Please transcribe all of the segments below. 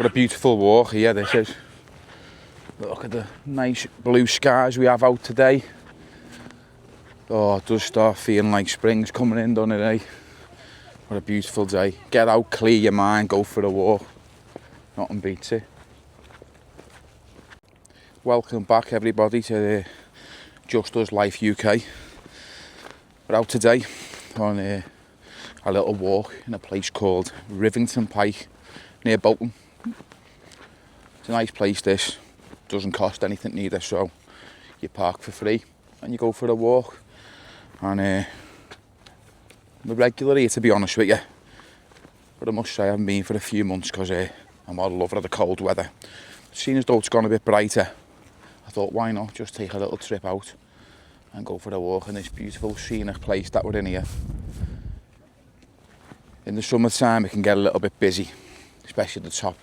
What a beautiful walk here this is. Look at the nice blue skies we have out today. Oh, it does start feeling like spring's coming in, doesn't it, eh? What a beautiful day. Get out, clear your mind, go for a walk. Nothing beats it. Welcome back everybody to Just Us Life UK. We're out today on a little walk in a place called Rivington Pike near Bolton. It's a nice place this. Doesn't cost anything neither, so you park for free and you go for a walk. And I'm a regular here, to be honest with you. But I must say I haven't been for a few months because I'm all lover of the cold weather. Seeing as though it's gone a bit brighter, I thought why not just take a little trip out and go for a walk in this beautiful scenic place that we're in here. In the summertime it can get a little bit busy, especially at the top.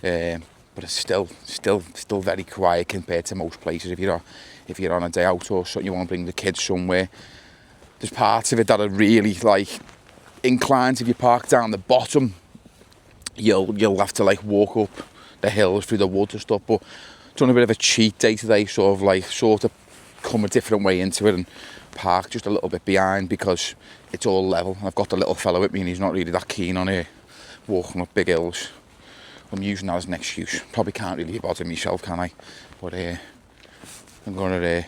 But it's still very quiet compared to most places. If you're on a day out or something, you want to bring the kids somewhere. There's parts of it that are really like inclines. If you park down the bottom, you'll have to like walk up the hills through the woods and stuff. But done a bit of a cheat day today, sort of come a different way into it and park just a little bit behind because it's all level. I've got the little fella with me and he's not really that keen on walking up big hills. I'm using that as an excuse. Probably can't really be bothered myself, can I? But I'm going to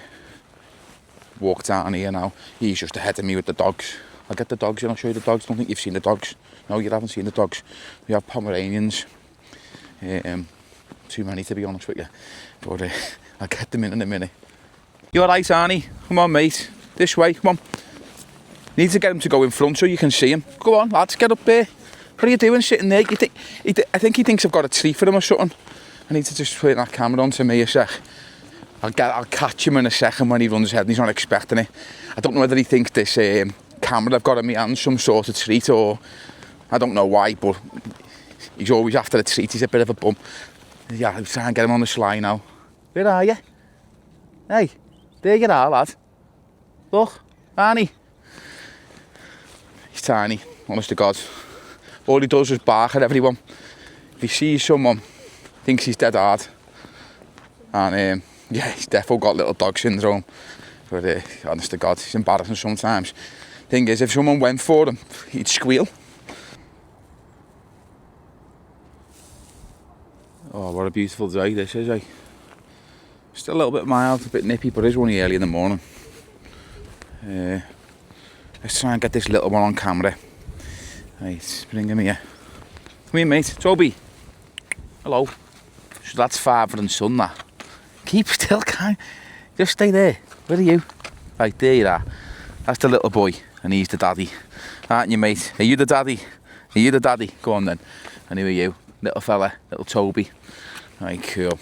walk down here now. He's just ahead of me with the dogs. I'll get the dogs and I'll show you the dogs. I don't think you've seen the dogs. No, you haven't seen the dogs. We have Pomeranians. Too many, to be honest with you. But I'll get them in a minute. You alright, Arnie? Come on, mate. This way, come on. Need to get him to go in front so you can see him. Go on, lads, get up there. What are you doing sitting there? I think he thinks I've got a treat for him or something. I need to just put that camera on to me a sec. I'll catch him in a second when he runs ahead and he's not expecting it. I don't know whether he thinks this camera I've got in my hand some sort of treat or I don't know why, but he's always after a treat. He's a bit of a bum. Yeah, I'm trying to get him on the sly now. Where are you? Hey, there you are, lad. Look, Arnie. He's tiny, honest to God. All he does is bark at everyone. If he sees someone, thinks he's dead hard. And yeah, he's definitely got little dog syndrome. But honest to God, it's embarrassing sometimes. Thing is, if someone went for him, he'd squeal. Oh, what a beautiful day this is, eh? Still a little bit mild, a bit nippy, but it is only early in the morning. Let's try and get this little one on camera. Right, bring him here. Come here, mate. Toby. Hello. So that's father and son, that. Keep still, can't you? Just stay there. Where are you? Right, there you are. That's the little boy, and he's the daddy. Aren't you, mate? Are you the daddy? Are you the daddy? Go on, then. And who are you? Little fella, little Toby. Right, cool.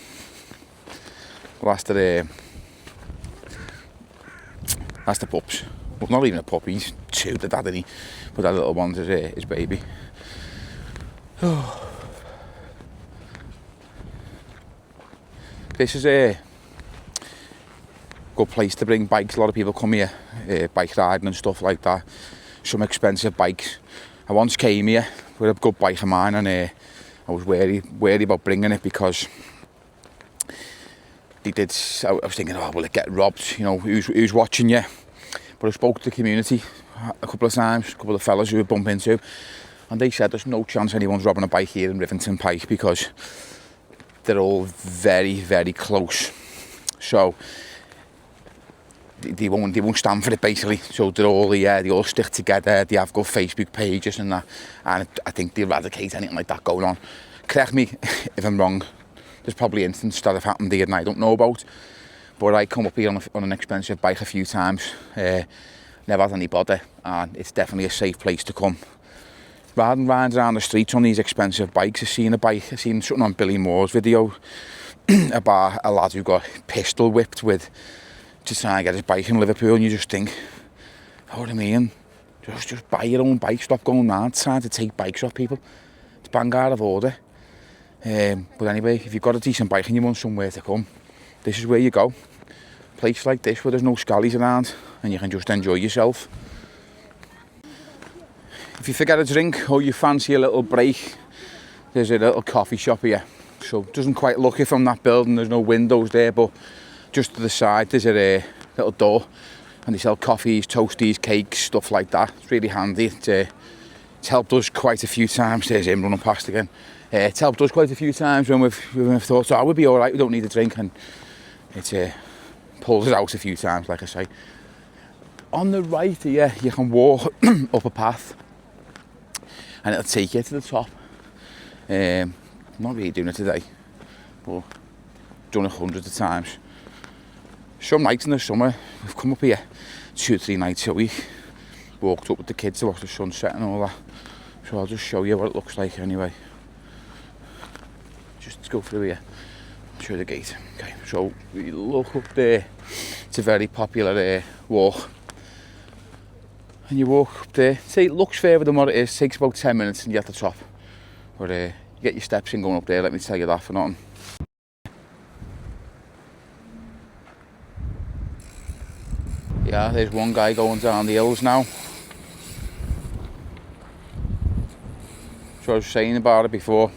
Well, that's the pups. Well, not even a pup, he's two, the daddy. But that little one's his baby. Oh. This is a good place to bring bikes. A lot of people come here, bike riding and stuff like that. Some expensive bikes. I once came here with a good bike of mine and I was wary about bringing it because I was thinking, oh, will it get robbed? You know, who's watching you? But I spoke to the community a couple of times, a couple of fellas who would bump into, and they said there's no chance anyone's robbing a bike here in Rivington Pike because they're all very, very close. So they won't stand for it basically. So they all stick together. They have good Facebook pages and that, and I think they eradicate anything like that going on. Correct me if I'm wrong. There's probably incidents that have happened here and I don't know about. But I come up here on an expensive bike a few times, never had any bother, and it's definitely a safe place to come. Rather than riding around the streets on these expensive bikes, I've seen something on Billy Moore's video about a lad who got pistol whipped with to try and get his bike in Liverpool, and you just think, oh, what I mean, just buy your own bike, stop going around trying to take bikes off people. It's bang out of order. But anyway, if you've got a decent bike and you want somewhere to come, this is where you go. A place like this where there's no scallies around and you can just enjoy yourself. If you forget a drink or you fancy a little break, there's a little coffee shop here. So it doesn't quite look it from that building, there's no windows there, but just to the side there's a little door, and they sell coffees, toasties, cakes, stuff like that. It's really handy. It's helped us quite a few times. There's him running past again. It's helped us quite a few times when we've thought, oh, we'll be alright, we don't need a drink, and it pulls us out a few times, like I say. On the right here, you can walk up a path and it'll take you to the top. I'm not really doing it today, but done it hundreds of times. Some nights in the summer, we've come up here 2-3 nights a week, walked up with the kids to watch the sunset and all that. So I'll just show you what it looks like anyway. Just go through here, show the gate. Okay, so we look up there. It's a very popular walk. And you walk up there. See, it looks further than what it is. It takes about 10 minutes and you're at the top. But you get your steps in going up there, let me tell you that for nothing. Yeah, there's one guy going down the hills now. So I was saying about it before.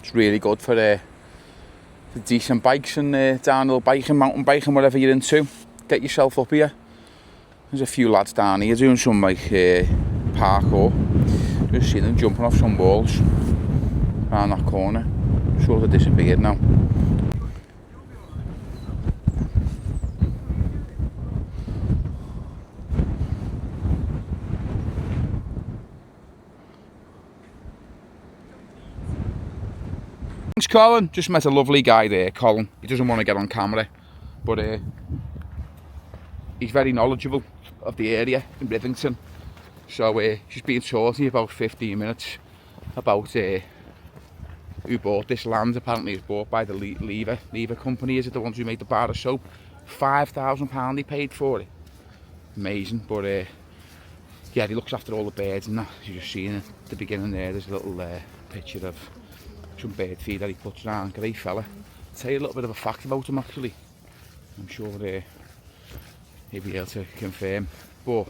It's really good for decent bikes and downhill biking, mountain biking, whatever you're into. Get yourself up here. There's a few lads down here doing some like parkour. Just seen them jumping off some walls around that corner. Sort of disappeared now. Thanks, Colin. Just met a lovely guy there, Colin. He doesn't want to get on camera, but he's very knowledgeable of the area in Rivington. So he's been talking about 15 minutes about who bought this land. Apparently it's bought by the Lever company. Is it the ones who made the bar of soap? £5,000 he paid for it. Amazing. But yeah, he looks after all the birds and that. You've just seen it at the beginning there. There's a little picture of some bird feed that he puts around. Great fella. I'll tell you a little bit of a fact about him actually. I'm sure he'll be able to confirm. But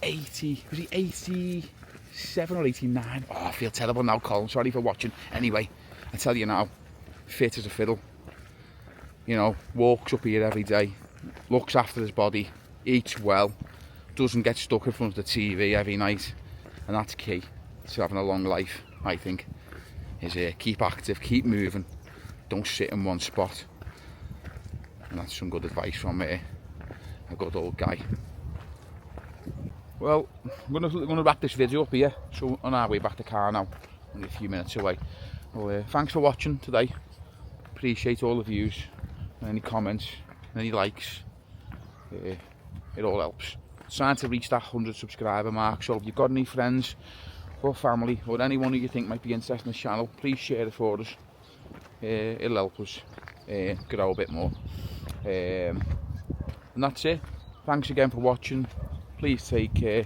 80, was he 87 or 89? Oh, I feel terrible now, Colin. Sorry for watching. Anyway, I tell you now, fit as a fiddle. You know, walks up here every day, looks after his body, eats well, doesn't get stuck in front of the TV every night, and that's key to having a long life, I think. Is keep active, keep moving, don't sit in one spot. And that's some good advice from a good old guy. Well, I'm gonna wrap this video up here. So on our way back to car now, only a few minutes away. Well, thanks for watching today. Appreciate all the views, any comments, any likes. It all helps. It's trying to reach that 100 subscriber mark. So if you've got any friends or family or anyone who you think might be interested in the channel, please share it for us. It'll help us grow a bit more. And that's it. Thanks again for watching. Please take care.